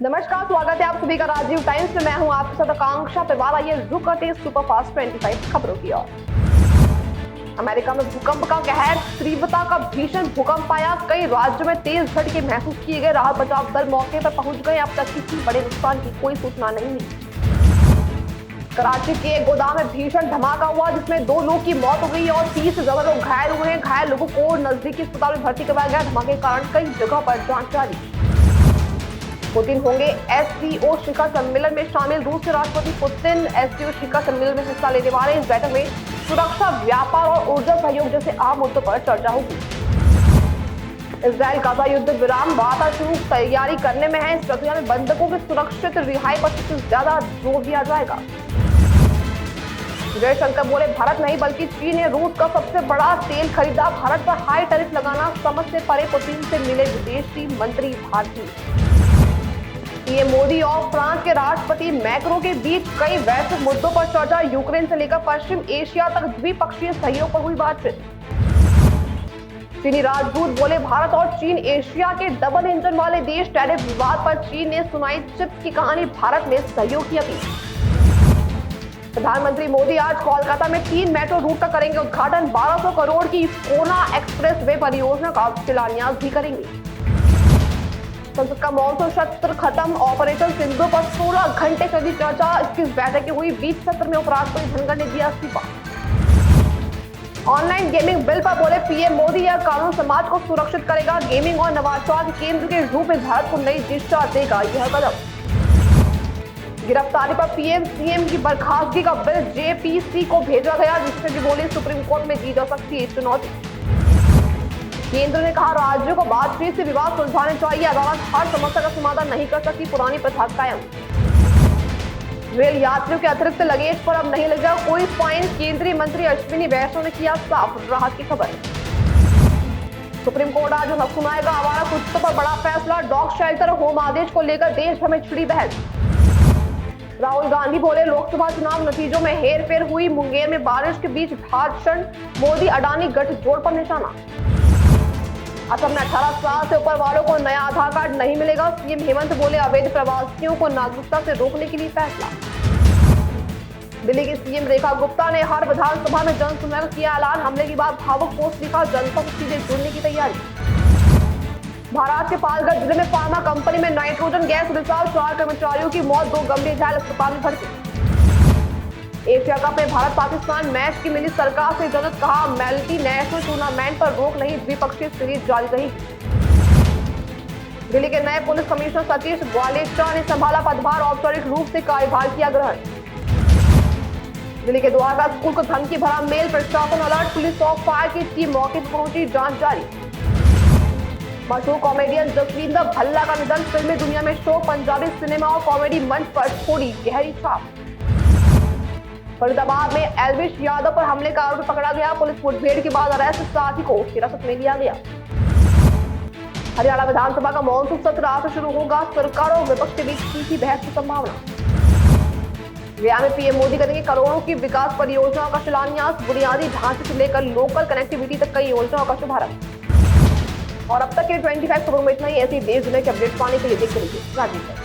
नमस्कार, स्वागत है आप सभी का राजीव टाइम्स में। मैं हूं आपके साथ आकांक्षा पेवाल। आइए रुक करते हैं सुपरफास्ट 25 खबरों की ओर। अमेरिका में भूकंप का कहर, तीव्रता का भीषण भूकंप आया। कई राज्यों में तेज झटके महसूस किए गए। राहत बचाव दल मौके पर पहुंच गए। अब तक किसी बड़े नुकसान की कोई सूचना नहीं मिली। कराची के एक गोदाम में भीषण धमाका हुआ जिसमें 2 लोगों की मौत हो गई और 30 से ज्यादा लोग घायल हुए हैं। घायल लोगों को नजदीकी अस्पताल में भर्ती करवाया गया। धमाके के कारण कई जगह पर जांच जारी। पुतिन होंगे एससीओ शिखर सम्मेलन में शामिल। रूस के राष्ट्रपति पुतिन एससीओ शिखर सम्मेलन में हिस्सा लेने वाले। इस बैठक में सुरक्षा, व्यापार और ऊर्जा सहयोग जैसे आम मुद्दों पर चर्चा होगी। इजरायल गाजा युद्ध विराम वार्ता शुरू तैयारी करने में है। इस प्रक्रिया में बंधकों की सुरक्षित रिहाई पर सबसे ज्यादा जोर दिया जाएगा। जयशंकर बोले, भारत नहीं बल्कि चीन है रूस का सबसे बड़ा तेल खरीदा। भारत पर हाई टैरिफ लगाना समझ से परे। पुतिन से मिले विदेशी मंत्री भारतीय। पीएम मोदी और फ्रांस के राष्ट्रपति मैक्रों के बीच कई वैश्विक मुद्दों पर चर्चा। यूक्रेन से लेकर पश्चिम एशिया तक द्विपक्षीय सहयोग पर हुई बातचीत। चीनी राजदूत बोले, भारत और चीन एशिया के डबल इंजन वाले देश। टैरिफ विवाद पर चीन ने सुनाई चिप्स की कहानी। भारत में सहयोग की अपील। प्रधानमंत्री मोदी आज कोलकाता में 3 मेट्रो रूट का करेंगे उद्घाटन। 1200 करोड़ की कोना एक्सप्रेस वे परियोजना का शिलान्यास भी करेंगे। संसद का मॉनसून सत्र खत्म। ऑपरेशन सिंधु पर 16 घंटे से अधिक चर्चा। 21 बैठकें हुई। बीच सत्र में उपराष्ट्रपति धनखड़ ने दिया इस्तीफा। ऑनलाइन गेमिंग बिल पर बोले पीएम मोदी, यह कानून समाज को सुरक्षित करेगा। गेमिंग और नवाचार के केंद्र के रूप में भारत को नई दिशा देगा यह कदम। गिरफ्तारी पर पीएम सीएम की बर्खास्तगी का बिल जेपीसी को भेजा गया, जिसमें भी बोले सुप्रीम कोर्ट में दी जा सकती है चुनौती। केंद्र ने कहा राज्यों को बातचीत से विवाद सुलझाने चाहिए। अदालत हर समस्या का समाधान नहीं कर सकती। पुरानी प्रथा कायम। रेल यात्रियों के अतिरिक्त लगेज पर अब नहीं लगेगा कोई फाइन। केंद्रीय मंत्री अश्विनी वैष्णव ने किया साफ। राहत की खबर। सुप्रीम कोर्ट आज सुनाएगा आवारा कुत्तों पर बड़ा फैसला। डॉग शेल्टर होम आदेश को लेकर देश भर में छिड़ी बहस। राहुल गांधी बोले, लोकसभा चुनाव नतीजों में हेरफेर हुई। मुंगेर में बारिश के बीच भाषण। मोदी अडानी गठजोड़ पर निशाना। असम में 18 साल से ऊपर वालों को नया आधार कार्ड नहीं मिलेगा। सीएम हेमंत बोले, अवैध प्रवासियों को नागरिकता से रोकने के लिए फैसला। दिल्ली की सीएम रेखा गुप्ता ने हर विधानसभा में जन सुनवाई का किया ऐलान। हमले के बाद भावुक पोस्ट लिखा, जनता को सीधे जुड़ने की तैयारी। महाराष्ट्र के पालघर जिले में फार्मा कंपनी में नाइट्रोजन गैस रिसाव। 4 कर्मचारियों की मौत, 2 गंभीर घायल अस्पताल में भर्ती। एशिया कप में भारत पाकिस्तान मैच की मिली सरकार से इजाजत। कहा, मल्टीनेशनल टूर्नामेंट पर रोक नहीं, द्विपक्षीय सीरीज जारी रही। दिल्ली के नए पुलिस कमिश्नर सतीश ग्वालेचा ने संभाला पदभार। औपचारिक रूप से कार्यभार किया ग्रहण। दिल्ली के द्वारका स्कूल को धमकी भरा मेल। प्रशासन अलर्ट। पुलिस और फायर की टीम मौके पर पहुंची, जांच जारी। मशहूर कॉमेडियन जसविंदर भल्ला का निधन। फिल्मी दुनिया में शो, पंजाबी सिनेमा और कॉमेडी मंच पर छोड़ी गहरी छाप। फरीदाबाद में एल्विश यादव पर हमले का आरोपी पकड़ा गया। पुलिस मुठभेड़ के बाद अरेस्ट, साथी को हिरासत में लिया गया। हरियाणा विधानसभा का मॉनसून सत्र आज से शुरू होगा। सरकार और विपक्ष के बीच तीखी बहस की संभावना। गया में पीएम मोदी करेंगे करोड़ों की विकास परियोजनाओं का शिलान्यास। बुनियादी ढांचे से लेकर लोकल कनेक्टिविटी तक कई योजनाओं का शुभारंभ। और अब तक के 25 खबरों में इतना ही। ऐसी देश दुनिया के अपडेट पाने के लिए देखते रहिए राजीव।